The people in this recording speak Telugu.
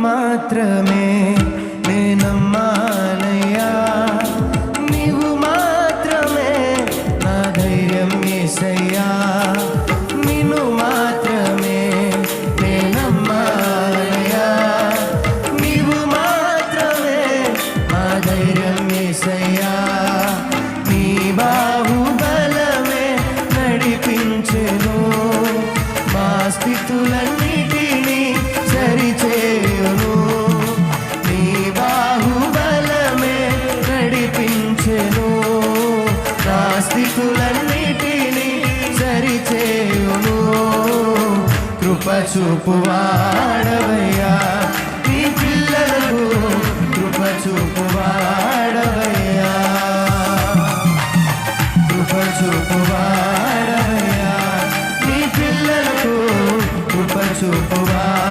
మాత్రమే నేనమ్మానయ్యా, నీవు మాత్రమే నా ధైర్యం యేసయ్యా, నిన్ను మాత్రమే నేనమ్మానయ్యా, నీవు మాత్రమే నా ధైర్యం యేసయ్యా, నీ బాహుబలమే నడిపించెను, మా స్థితులన్నిటినీ సరిచేయును, నీ బాహుబలమే నడిపించెను, నా స్థితులన్నిటినీ సరిచేయును, కృప చూపువాడవై